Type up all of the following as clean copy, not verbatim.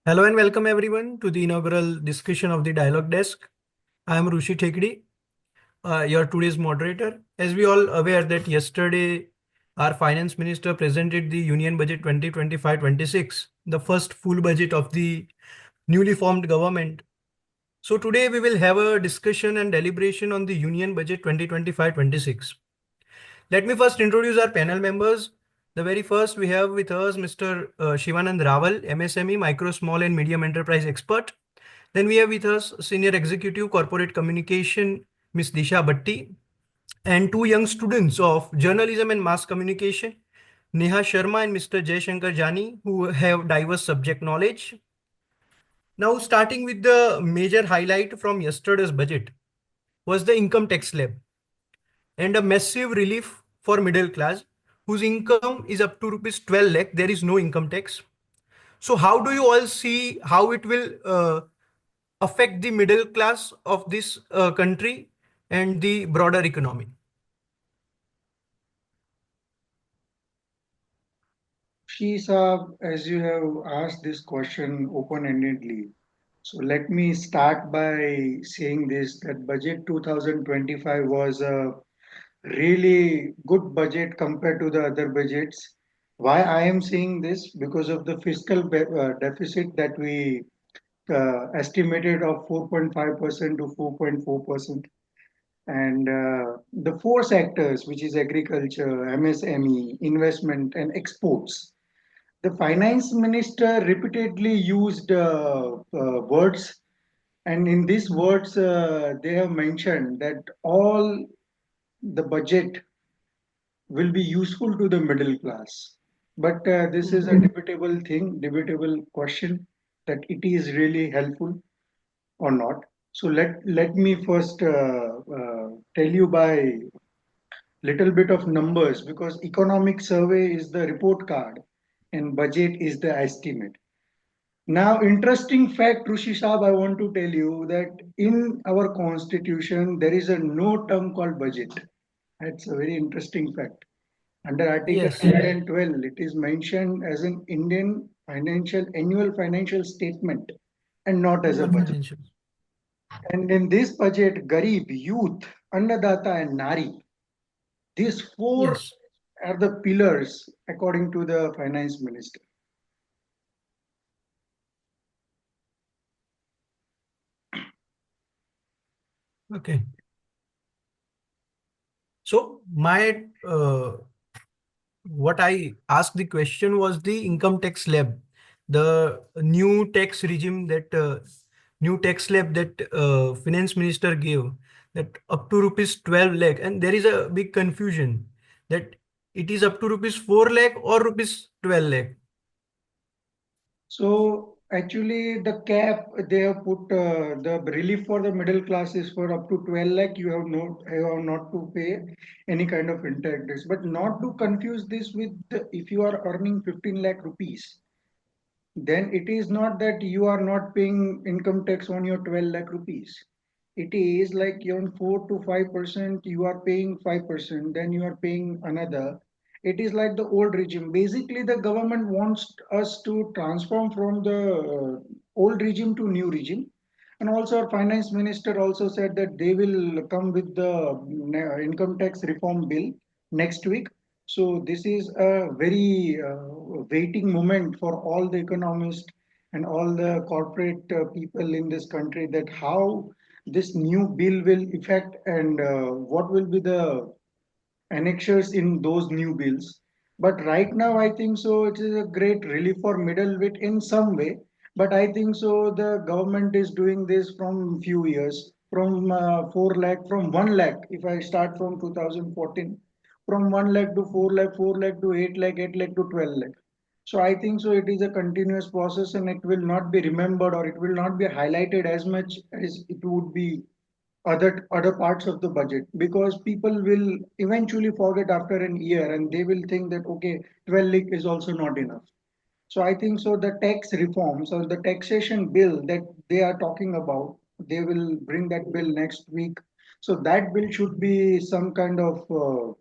Hello and welcome everyone to the inaugural discussion of the Dialogue Desk. I am Rushi Thekdi, your today's moderator. As we all aware that yesterday our finance minister presented the Union Budget 2025-26, the first full budget of the newly formed government. So today we will have a discussion and deliberation on the Union Budget 2025-26. Let me first introduce our panel members. The very first we have with us Mr. Shivanand Rawal, MSME, Micro, Small and Medium Enterprise Expert. Then we have with us Senior Executive Corporate Communication, Ms. Disha Bhatti, and two young students of Journalism and Mass Communication, Neha Sharma and Mr. Jay Shankar Jani, who have diverse subject knowledge. Now, starting with the major highlight from yesterday's budget was the income tax slab and a massive relief for middle class whose income is up to rupees 12 lakh. There is no income tax. So how do you all see how it will affect the middle class of this country and the broader economy? Saab, as you have asked this question open-endedly, so let me start by saying this that budget 2025 was a really good budget compared to the other budgets. Why I am saying this? Because of the fiscal deficit that we estimated of 4.5% to 4.4%. And the four sectors, which is agriculture, MSME, investment, and exports, the finance minister repeatedly used words, and in these words, they have mentioned that all the budget will be useful to the middle class. But this is a debatable thing, debatable question that it is really helpful or not. So let me first tell you by little bit of numbers because economic survey is the report card and budget is the estimate. Now, interesting fact, Rushi Saab, I want to tell you that in our constitution, there is a no term called budget. That's a very interesting fact. Under Article Yes, 112, it is mentioned as an Indian financial annual financial statement and not as a annual budget. financial. And in this budget, Garib, youth, Annadata, and Nari, these four Yes. are the pillars according to the finance minister. Okay. So my what I asked the question was the income tax slab, the new tax regime that new tax slab that finance minister gave that up to rupees 12 lakh, and there is a big confusion that it is up to rupees 4 lakh or rupees 12 lakh. So actually, the cap they have put the relief for the middle class is for up to 12 lakh. You have not to pay any kind of interest, tax. But not to confuse this with if you are earning 15 lakh rupees, then it is not that you are not paying income tax on your 12 lakh rupees. It is like on 4 to 5%, you are paying 5%, then you are paying another. It is like the old regime. Basically, the government wants us to transform from the old regime to new regime. And also, our finance minister also said that they will come with the income tax reform bill next week. So this is a very waiting moment for all the economists and all the corporate people in this country that how this new bill will affect and what will be the annexures in those new bills. But right now, I think so. It is a great relief for middleweight in some way. But I think so. The government is doing this from few years, from 4 lakh, from 1 lakh. If I start from 2014, from 1 lakh to 4 lakh, 4 lakh to 8 lakh, 8 lakh to 12 lakh. So I think so. It is a continuous process, and it will not be remembered or it will not be highlighted as much as it would be other parts of the budget because people will eventually forget after an year and they will think that okay 12 lakh is also not enough. So I think so the tax reforms or the taxation bill that they are talking about, they will bring that bill next week. So that bill should be some kind of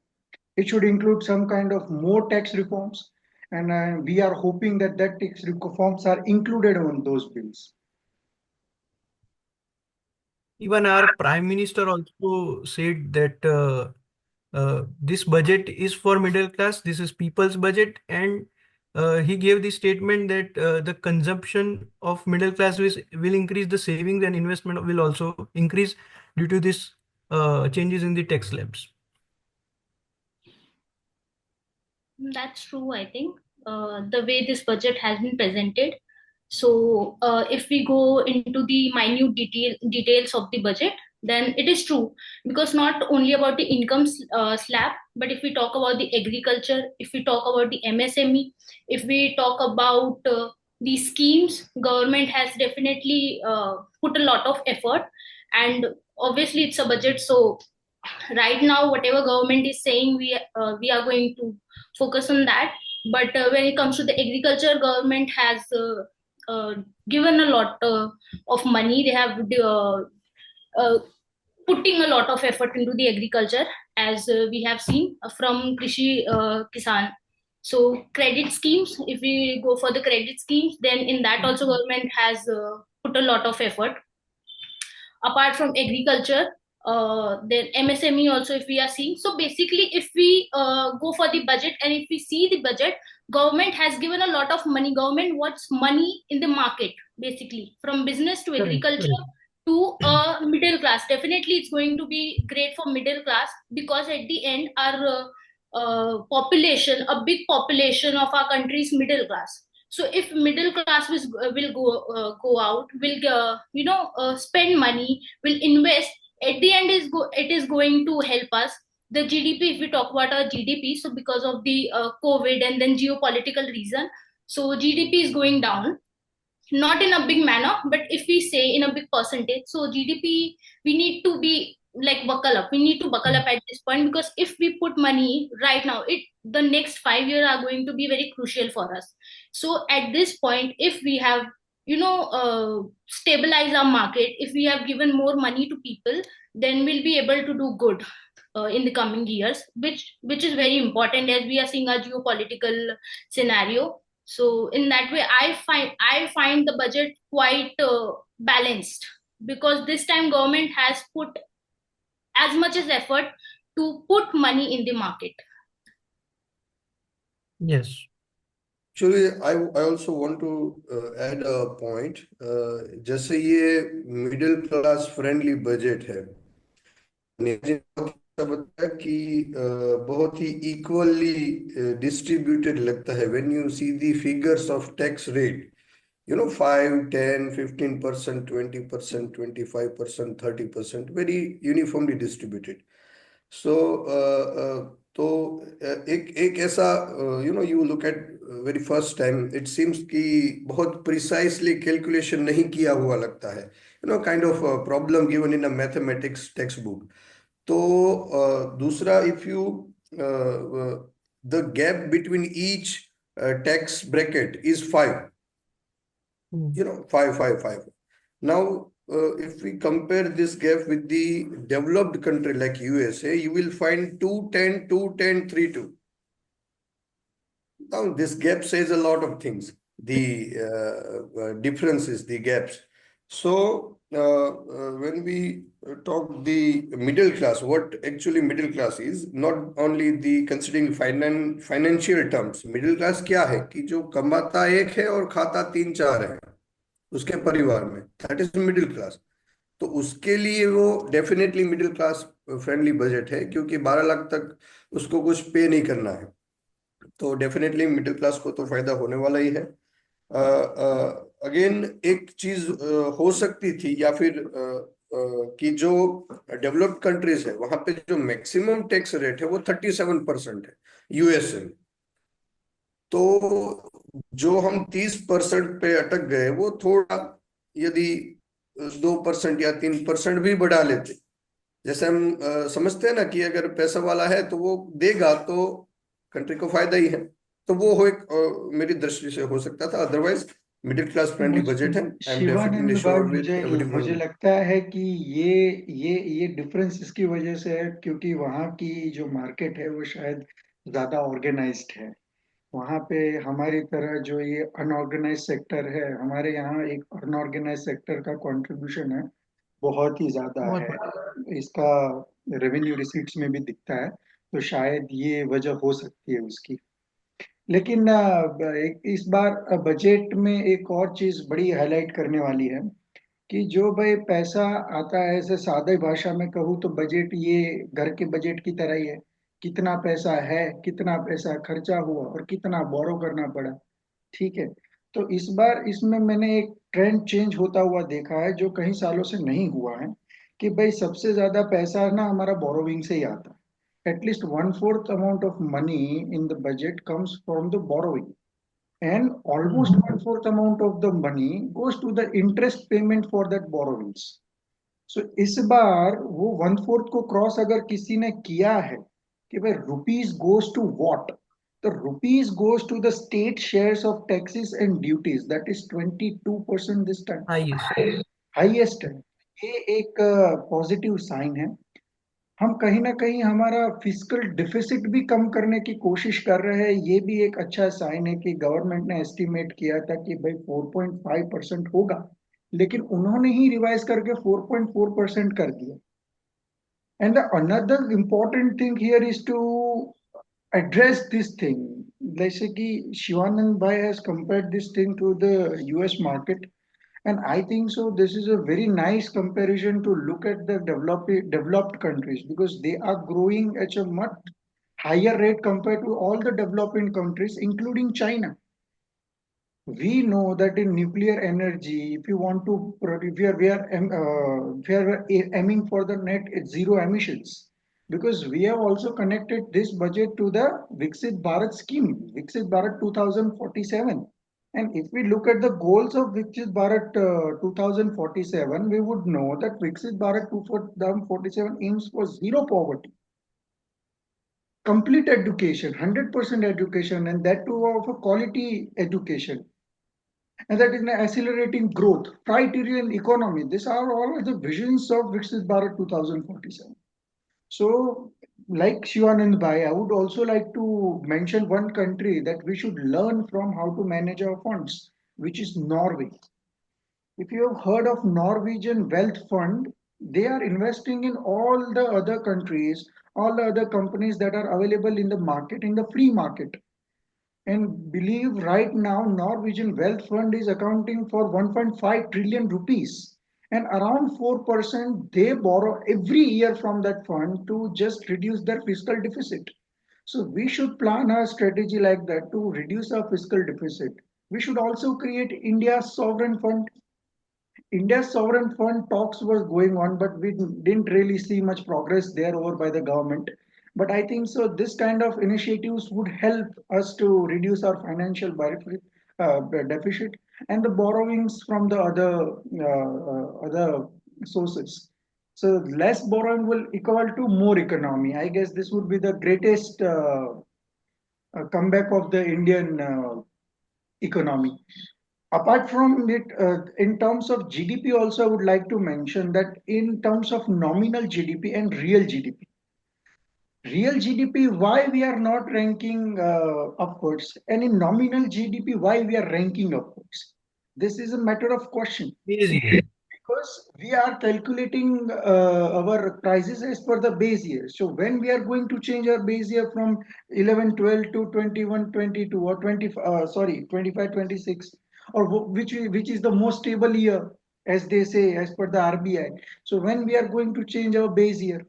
it should include some kind of more tax reforms. and we are hoping that tax reforms are included on those bills. Even our Prime Minister also said that this budget is for middle class, this is people's budget, and he gave the statement that the consumption of middle class will increase, the savings and investment will also increase due to this changes in the tax slabs. That's true, I think, the way this budget has been presented. So, if we go into the minute details of the budget, then it is true, because not only about the income slab, but if we talk about the agriculture, if we talk about the MSME, if we talk about the schemes, government has definitely put a lot of effort, and obviously it's a budget. So right now, whatever government is saying, we are going to focus on that. But when it comes to the agriculture, government has given a lot of money. They have uh, putting a lot of effort into the agriculture, as we have seen from Krishi Kisan. So credit schemes, if we go for the credit schemes, then in that also government has put a lot of effort. Apart from agriculture, then MSME also, if we are seeing. So basically, if we go for the budget, and if we see the budget, government has given a lot of money. Government wants money in the market, basically, from business to Correct, agriculture correct. to middle class. Definitely it's going to be great for middle class, because at the end, our population, a big population of our country is middle class. So if middle class will go out, will spend money, will invest, at the end it is going to help us. The GDP, if we talk about our GDP, so because of the COVID and then geopolitical reason, so GDP is going down, not in a big manner, but if we say in a big percentage. So GDP, we need to be like buckle up, we need to buckle up at this point, because if we put money right now, it the next 5 years are going to be very crucial for us. So at this point, if we have stabilize our market, if we have given more money to people, then we'll be able to do good in the coming years, which is very important, as we are seeing a geopolitical scenario. So in that way, I find the budget quite balanced, because this time government has put as much as effort to put money in the market. Yes. Actually, I also want to add a point. जैसे ये middle class friendly budget है, नेताजी ने बहुत अच्छा बताया कि बहुत ही equally distributed लगता है when you see the figures of tax rate, 5, 10, 15%, 20%, 25%, 30%, very uniformly distributed. So तो एक एक ऐसा you look at very first time, it seems कि बहुत प्रिसाइसली कैलकुलेशन नहीं किया हुआ लगता है, kind of problem given in a mathematics text book. तो दूसरा, if you the gap between each tax bracket is 5, 5, 5, 5. Now, if we compare this gap with the developed country like USA, you will find 210, 210, 32. Now, this gap says a lot of things. The differences, the gaps. So, when we talk the middle class, what actually middle class is, not only the considering financial terms. Middle class क्या है कि जो कमाता एक है और खाता 3-4 है उसके परिवार में, दैट इज मिडिल क्लास. तो उसके लिए वो definitely middle class friendly budget है, क्योंकि 12 लाख तक उसको कुछ पे नहीं करना है. तो डेफिनेटली मिडिल क्लास को तो फायदा होने वाला ही है. अगेन एक चीज हो सकती थी, या फिर कि जो डेवलप्ड कंट्रीज है वहां पे जो मैक्सिमम टैक्स रेट है वो 37% है यूएसए में. तो जो हम 30% पे अटक गए, वो थोड़ा यदि 2% या 3% भी बढ़ा लेते, जैसे हम समझते हैं ना कि अगर पैसा वाला है तो वो देगा तो कंट्री को फायदा ही है. तो वो हो एक मेरी दृष्टि से हो सकता था. Otherwise middle class friendly budget है. आई एम डेफिनेटली शिवानंद भाई, श्योर विद मुझे एवरीवन. लगता है कि ये डिफरेंस इसकी वजह से है क्योंकि वहाँ की जो मार्केट है वो शायद ज्यादा ऑर्गेनाइज्ड है. वहां पे हमारी तरह जो ये अनऑर्गेनाइज सेक्टर है, हमारे यहाँ एक अनऑर्गेनाइज सेक्टर का कंट्रीब्यूशन है, बहुत ही ज्यादा बहुत है। बढ़िया। इसका रेवेन्यू रिसीट्स में भी दिखता है, तो शायद ये वजह हो सकती है उसकी। लेकिन इस बार बजट में एक और चीज बड़ी हाईलाइट करने वाली है कि जो भाई पैसा आता है, ऐसे सादे भाषा में कहूँ तो बजट ये घर के बजट की तरह ही है। कितना पैसा है, कितना पैसा खर्चा हुआ और कितना बोरो करना पड़ा। ठीक है। तो इस बार इसमें मैंने एक ट्रेंड चेंज होता हुआ देखा है जो कई सालों से नहीं हुआ है, कि भाई सबसे ज्यादा पैसा ना हमारा बोरोविंग से ही आता है। At least one fourth amount of money in the budget comes from the borrowing, and almost hmm. one fourth amount of the money goes to the interest payment for that borrowings. So इस बार वो one fourth को cross अगर किसी ने किया है कि भाई rupees goes to what, the rupees goes to the state shares of taxes and duties, that is 22% this time, Highest. highest है। ये एक पॉजिटिव साइन है। हम कहीं ना कहीं हमारा फिस्कल डिफिसिट भी कम करने की कोशिश कर रहे हैं, ये भी एक अच्छा साइन है कि गवर्नमेंट ने एस्टिमेट किया था कि भाई 4.5% होगा, लेकिन उन्होंने ही रिवाइज करके 4.4% कर दिया। And another important thing here is to address this thing, जैसे कि शिवानंद भाई has compared this thing to the US market, and I think so this is a very nice comparison to look at the developed countries, because they are growing at a much higher rate compared to all the developing countries including China. We know that in nuclear energy, if you want to, we are aiming for the net zero emissions, because we have also connected this budget to the Viksit Bharat scheme, Viksit Bharat 2047. And if we look at the goals of Viksit Bharat 2047, we would know that Viksit Bharat 2047 aims for zero poverty, complete education, 100% education, and that too of a quality education, and that is an accelerating growth, criterion economy. These are all the visions of Viksit Bharat 2047. So, like Shivanand Bhai, I would also like to mention one country that we should learn from how to manage our funds, which is Norway. If you have heard of Norwegian Wealth Fund, they are investing in all the other countries, all the other companies that are available in the market, in the free market. And believe right now, Norwegian Wealth Fund is accounting for 1.5 trillion rupees. And around 4% they borrow every year from that fund to just reduce their fiscal deficit. So we should plan a strategy like that to reduce our fiscal deficit. We should also create India's sovereign fund. India's sovereign fund talks was going on, but we didn't really see much progress there over by the government. But I think so. This kind of initiatives would help us to reduce our financial deficit and the borrowings from the other sources. So less borrowing will equal to more economy. I guess this would be the greatest comeback of the Indian economy. Apart from it, in terms of GDP, also I would like to mention that in terms of nominal GDP and real GDP, why we are not ranking upwards, and in nominal GDP, why we are ranking upwards. This is a matter of question, Easier. because we are calculating our prices as per the base year. So when we are going to change our base year from 11, 12 to 21, 22, or 20, sorry, 25, 26, or which is the most stable year, as they say, as per the RBI. So when we are going to change our base year,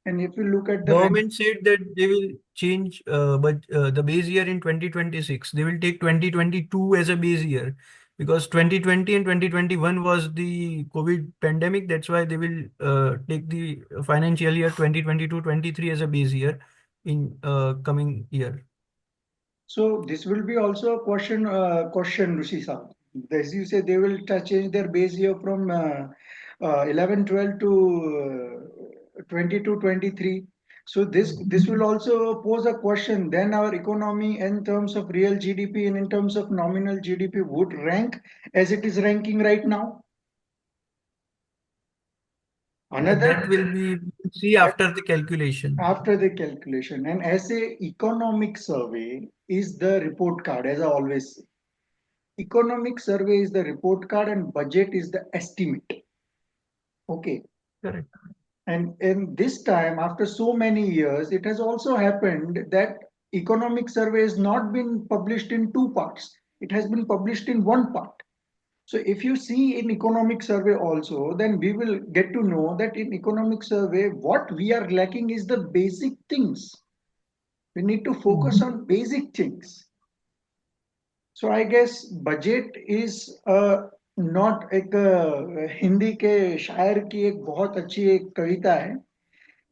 and if you look at the Government said that they will change, but the base year in 2026. They will take 2022 as a base year because 2020 and 2021 was the COVID pandemic. That's why they will take the financial year 2022-23 as a base year in coming year. So this will be also a question, Rishi Saab. As you say, they will change their base year from 11, 12 to 22, 23. So this will also pose a question. Then our economy in terms of real GDP and in terms of nominal GDP would rank as it is ranking right now. That will Another be we'll see after the calculation. after the calculation, and as a economic survey is the report card, as I always say. Economic survey is the report card and budget is the estimate. Okay. Correct. And in this time, after so many years, it has also happened that economic survey has not been published in two parts. It has been published in one part. So if you see in economic survey also, then we will get to know that in economic survey, what we are lacking is the basic things. We need to focus on basic things. So I guess budget is not एक हिंदी के शायर की एक बहुत अच्छी एक कविता है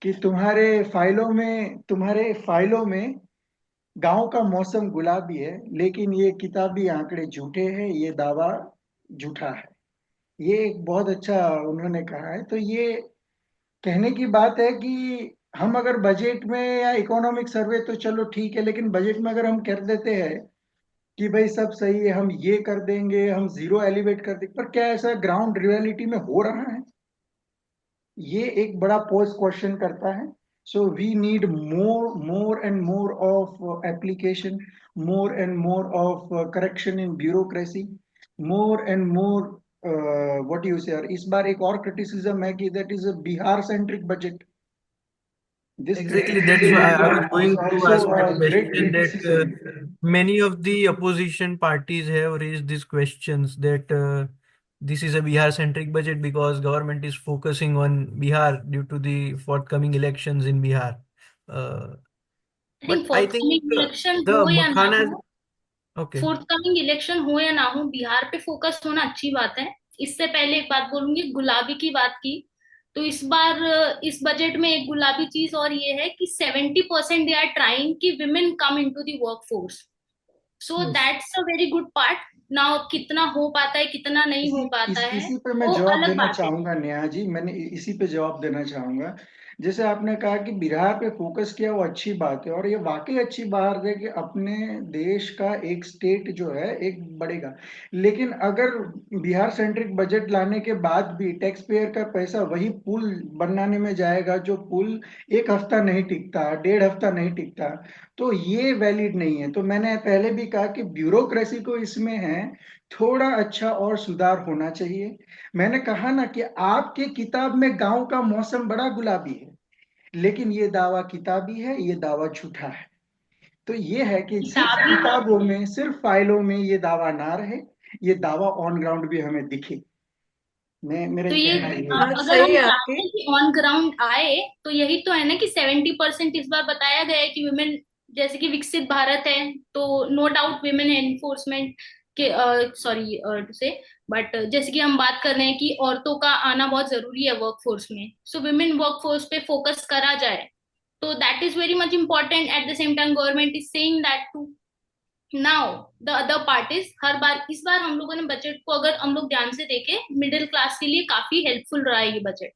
कि तुम्हारे फाइलों में गांव का मौसम गुलाबी है, लेकिन ये किताबी आंकड़े झूठे हैं, ये दावा झूठा है। ये एक बहुत अच्छा उन्होंने कहा है। तो ये कहने की बात है कि हम अगर बजट में या इकोनॉमिक सर्वे तो चलो ठीक है, लेकिन बजट में अगर हम कर देते हैं कि भाई सब सही है, हम ये कर देंगे, हम जीरो एलिवेट कर देंगे, पर क्या ऐसा ग्राउंड रियलिटी में हो रहा है? ये एक बड़ा पोज क्वेश्चन करता है। So we need more and more of application, more and more of correction in bureaucracy, more and more what you say. इस बार एक और क्रिटिसिज्म है कि that is a Bihar centric budget. This Exactly, that's why I was is going to also ask that a great question that criticism. many of the opposition parties have raised these questions that this is a Bihar-centric budget because government is focusing on Bihar due to the forthcoming elections in Bihar. Uh, I but think I think forthcoming election the हो या ना Makhana, हो, okay, forthcoming election हो या ना हो, बिहार पे focus होना अच्छी बात है। इससे पहले एक बात बोलूंगी, गुलाबी की बात की, तो इस बार इस बजट में एक गुलाबी चीज और ये है कि 70% दे आर ट्राइंग कि women come into the work force. So Yes. That's a very good part. Now कितना हो पाता है कितना नहीं इसी हो पाता है इसी पे मैं वो जवाब अलग देना बात है। चाहूंगा नेहा जी। मैंने इसी पे जवाब देना चाहूंगा। जैसे आपने कहा कि बिहार पे फोकस किया, वो अच्छी बात है और ये वाकई अच्छी बात है कि अपने देश का एक स्टेट जो है एक बढ़ेगा। लेकिन अगर बिहार सेंट्रिक बजट लाने के बाद भी टैक्स पेयर का पैसा वही पुल बनाने में जाएगा, जो पुल एक हफ्ता नहीं टिकता, डेढ़ हफ्ता नहीं टिकता, तो ये वैलिड नहीं है। तो मैंने पहले भी कहा कि ब्यूरोक्रेसी को इसमें है थोड़ा अच्छा और सुधार होना चाहिए। मैंने कहा ना कि आपके किताब में गांव का मौसम बड़ा गुलाबी है, लेकिन ये दावा किताबी है, ये दावा झूठा है। तो ये है कि सिर्फ किताबी किताबों में, सिर्फ फाइलों में ये दावा ना रहे, ये दावा ऑन ग्राउंड भी हमें दिखे। मैं मेरा तो ये कहना ये है। बात अगर सही हम है चाहते आपकी। हैं कि ऑन ग्राउंड आए, तो यही तो है ना कि 70% इस बार बताया गया है कि वुमेन, जैसे कि विकसित भारत है, तो नो डाउट विमेन एनफोर्समेंट के, सॉरी टू से, बट जैसे कि हम बात कर रहे हैं कि औरतों का आना बहुत जरूरी है वर्कफोर्स में, सो विमेन वर्कफोर्स पे फोकस करा जाए, तो that is very much important. At the same time government is saying that too. Now the other part is, हर बार इस बार हम लोगों ने बजट को अगर हम लोग ध्यान से देखें, मिडिल क्लास के लिए काफी हेल्पफुल रहा है ये बजट।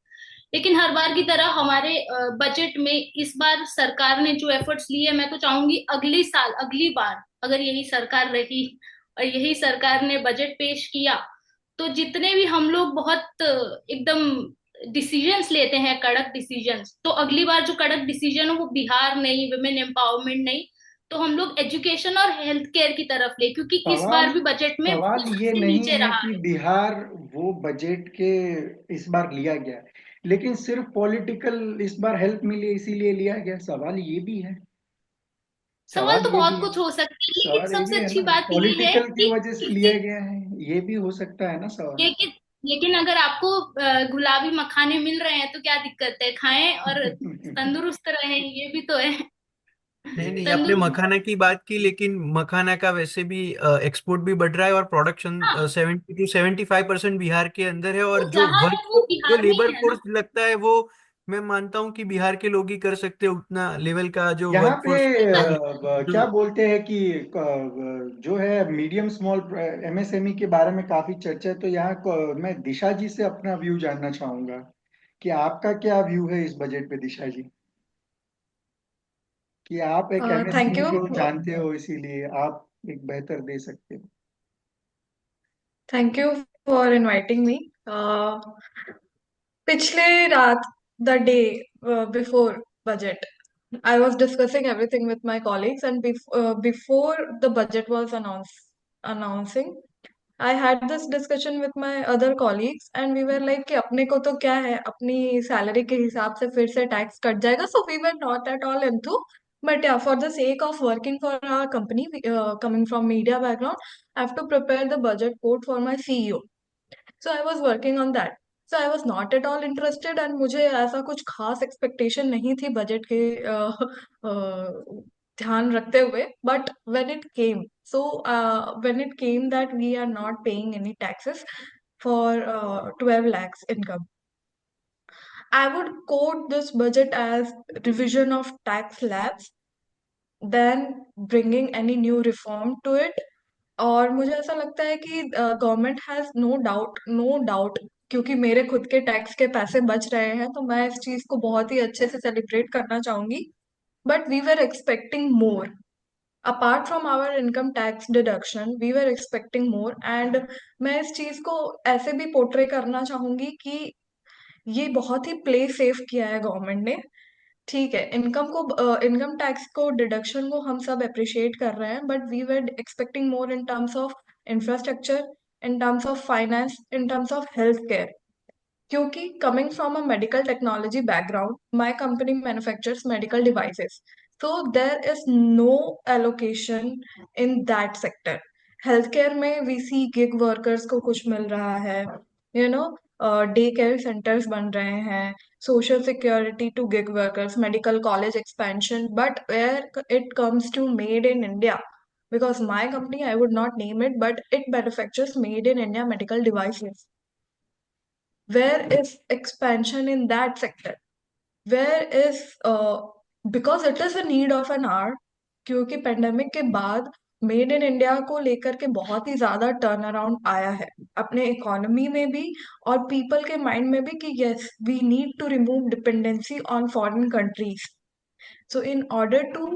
लेकिन हर बार की तरह हमारे बजट में इस बार सरकार ने जो एफर्ट्स लिए, मैं तो चाहूंगी अगले साल, अगली बार अगर यही सरकार रही और यही सरकार ने बजट पेश किया, तो जितने भी हम लोग बहुत एकदम डिसीजंस लेते हैं, कड़क डिसीजंस, तो अगली बार जो कड़क डिसीजन हो वो बिहार नहीं, वुमेन एम्पावरमेंट नहीं, तो हम लोग एजुकेशन और हेल्थ केयर की तरफ ले, क्योंकि इस सवाल बार भी बजट में वो सवाल ये सबसे नहीं नीचे है रहा कि है। बिहार वो बजट के इस बार लिया गया, लेकिन सिर्फ पॉलिटिकल इस बार हेल्प मिली इसीलिए लिया गया। सवाल ये भी है। सवाल सवाल तो ये बहुत भी है। कुछ हो सकता है, लेकिन सवाल ये भी सबसे है अच्छी ना, बात ये है पॉलिटिकल की कि वजह से लिया किसी, गया है, ये भी हो सकता है ना सवाल। लेकिन लेकिन अगर आपको गुलाबी मखाने मिल रहे हैं तो क्या दिक्कत है, खाएं और तंदुरुस्त रहें, ये भी तो है। नहीं नहीं, आपने तंदुरुस्त। मखाना की बात की, लेकिन मखाना का वैसे भी एक्सपोर्ट भी बढ़ रहा है और प्रोडक्शन हाँ, 70 to 75% बिहार के अंदर है, वो और जो जहाँ है वो वर्क, जो बिहार में ही लेबर है ना। फोर्स लगता है वो मैं मानता हूँ कि बिहार के लोग ही कर सकते हैं उतना लेवल का जो यहाँ वर्क पे फोर्स होता है क्या जो। बोलते हैं कि जो है मीडियम स्मॉल एमएसएमई के बारे में काफी चर्चा है, तो यहाँ मैं दिशा जी से अपना व्यू जानना चाहूंगा कि आपका क्या व्यू है इस बजट पे, दिशा जी। कि आप एक थैंक एमएसएमई यू को जानते हो, इसीलिए आप एक बेहतर दे सकते हो। Thank you for inviting me. पिछले रात, the day before budget, I was discussing everything with my colleagues, and before the budget was announcing, I had this discussion with my other colleagues, and we were like कि अपने को तो क्या है, अपनी salary के हिसाब से फिर से टैक्स कट जाएगा. So we were not at all into, but yeah, for the sake of working for our company, coming from media background, I have to prepare the budget quote for my CEO. So I was working on that. So I was not at all interested, and मुझे ऐसा कुछ खास expectation नहीं थी budget के ध्यान रखते हुए. But when it came that we are not paying any taxes for 12 lakhs income, I would quote this budget as revision of tax slabs, then bringing any new reform to it. और मुझे ऐसा लगता है कि government has no doubt, क्योंकि मेरे खुद के टैक्स के पैसे बच रहे हैं, तो मैं इस चीज को बहुत ही अच्छे से सेलिब्रेट करना चाहूंगी. But we were expecting more apart from our income tax deduction. We were expecting more, and मैं इस चीज को ऐसे भी पोर्ट्रे करना चाहूंगी कि ये बहुत ही प्ले सेफ किया है गवर्नमेंट ने. ठीक है, इनकम टैक्स को डिडक्शन को हम सब अप्रिशिएट कर रहे हैं, but we were expecting more in terms of infrastructure, in terms of finance, in terms of health care. क्योंकि coming from a medical technology background, my company manufactures medical devices, so there is no allocation in that sector. Health care में we see gig workers को कुछ मिल रहा है, you know, day care centres बन रहे हैं, social security to gig workers, medical college expansion, but where it comes to made in India, because my company, I would not name it, but it manufactures made in India medical devices. Where is expansion in that sector? Where is because it is a need of an hour, क्योंकि pandemic के बाद made in India को लेकर के बहुत ही ज्यादा turn around आया है अपने इकोनॉमी में भी और पीपल के माइंड में भी कि yes, we need to remove dependency on foreign countries. So in order to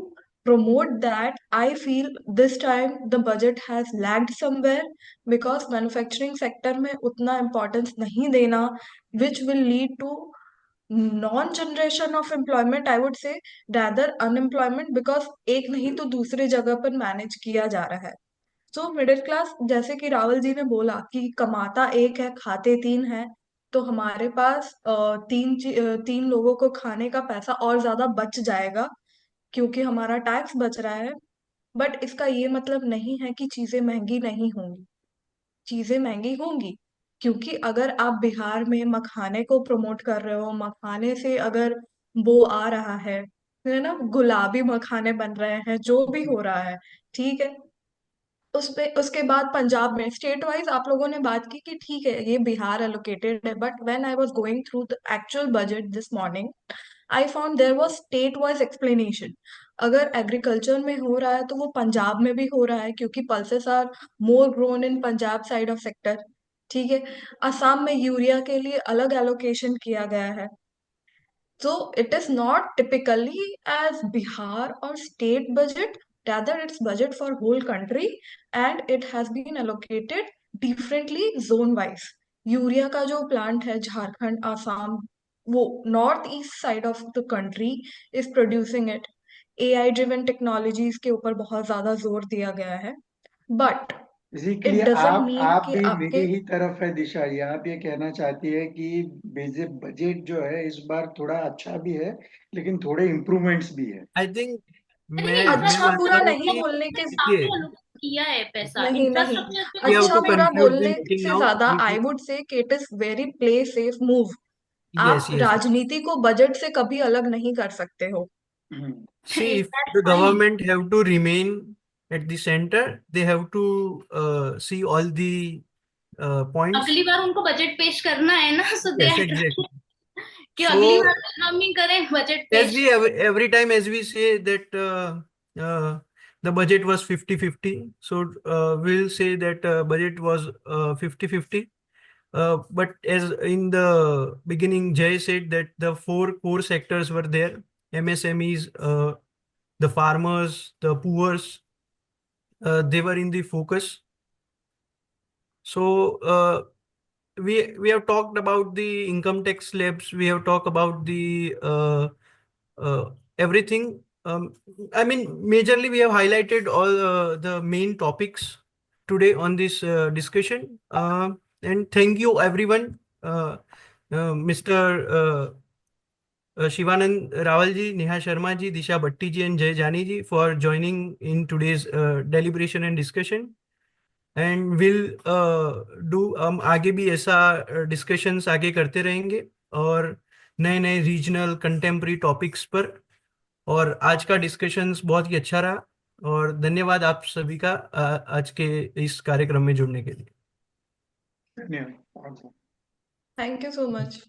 promote that, I feel this time the budget has lagged somewhere, because manufacturing sector में उतना importance नहीं देना, which will lead to non-generation of employment, I would say, rather unemployment, because एक नहीं तो दूसरे जगह पर मैनेज किया जा रहा है. सो मिडिल क्लास, जैसे कि रावल जी ने बोला कि कमाता एक है खाते तीन है, तो हमारे पास तीन लोगों को खाने का पैसा और ज्यादा बच जाएगा, क्योंकि हमारा टैक्स बच रहा है. बट इसका ये मतलब नहीं है कि चीजें महंगी नहीं होंगी. चीजें महंगी होंगी, क्योंकि अगर आप बिहार में मखाने को प्रमोट कर रहे हो, मखाने से अगर वो आ रहा है ना, गुलाबी मखाने बन रहे हैं, जो भी हो रहा है, ठीक है. उसके बाद पंजाब में स्टेट वाइज आप लोगों ने बात की कि ठीक है ये बिहार एलोकेटेड है, but when I was going through the actual budget this morning, I found there was state wise explanation. अगर एग्रीकल्चर में हो रहा है तो वो पंजाब में भी हो रहा है, क्योंकि pulses are more grown in Punjab side of sector. ठीक है, असम में यूरिया के लिए अलग एलोकेशन किया गया है. So it is not typically as Bihar or state budget, rather it's budget for whole country, and it has been allocated differently zone wise. Urea का जो प्लांट है झारखंड आसाम, वो north east side of the country is producing it. AI driven technologies के ऊपर बहुत ज्यादा जोर दिया गया है, but basically it doesn't mean आप कि भी मेरी आपके ही तरफ है दिशा, ये आप ये कहना चाहती है कि बजट जो है इस बार थोड़ा अच्छा भी है, लेकिन थोड़े इम्प्रूवमेंट्स भी है. आई थिंक नहीं, मैं अच्छा मानता बुरा इंफ्रास्ट्रक्चर हूँ नहीं कि बोलने के, देखिए, काफी allocate किया है पैसा नहीं नहीं, इंफ्रास्ट्रक्चर पे वी हैव अच्छा टू बहुत। बुरा कंक्लूड द बोलने मीटिंग से नाउ. ज्यादा आई वुड से कि it is very play safe move. Yes आप यस. राजनीति को बजट से कभी अलग नहीं कर सकते हो. हम्म. See, if That's the fine. government have to remain at the center, they have to see all the points. अगली बार उनको बजट पेश करना है ना, सो दे Yes, आर exactly. कि अगली बार So, हम ही करें बजट as पेश। we every time as we say that the budget was 50-50, so we'll say that budget was 50-50. But as in the beginning, Jay said that the four core sectors were there: MSMEs, the farmers, the poors, they were in the focus. So we have talked about the income tax slabs. We have talked about the everything. I mean, majorly we have highlighted all the main topics today on this discussion. And thank you everyone, Mr. Shivanand Rawal ji, Neha Sharma ji, Disha Bhatti ji, and Jay Jani ji for joining in today's deliberation and discussion. And will do हम आगे भी ऐसा discussions आगे करते रहेंगे और नए नए रीजनल कंटेम्प्रेरी टॉपिक्स पर। और आज का डिस्कशंस बहुत ही अच्छा रहा और धन्यवाद आप सभी का आज के इस कार्यक्रम में जुड़ने के लिए। धन्यवाद। Thank you so much.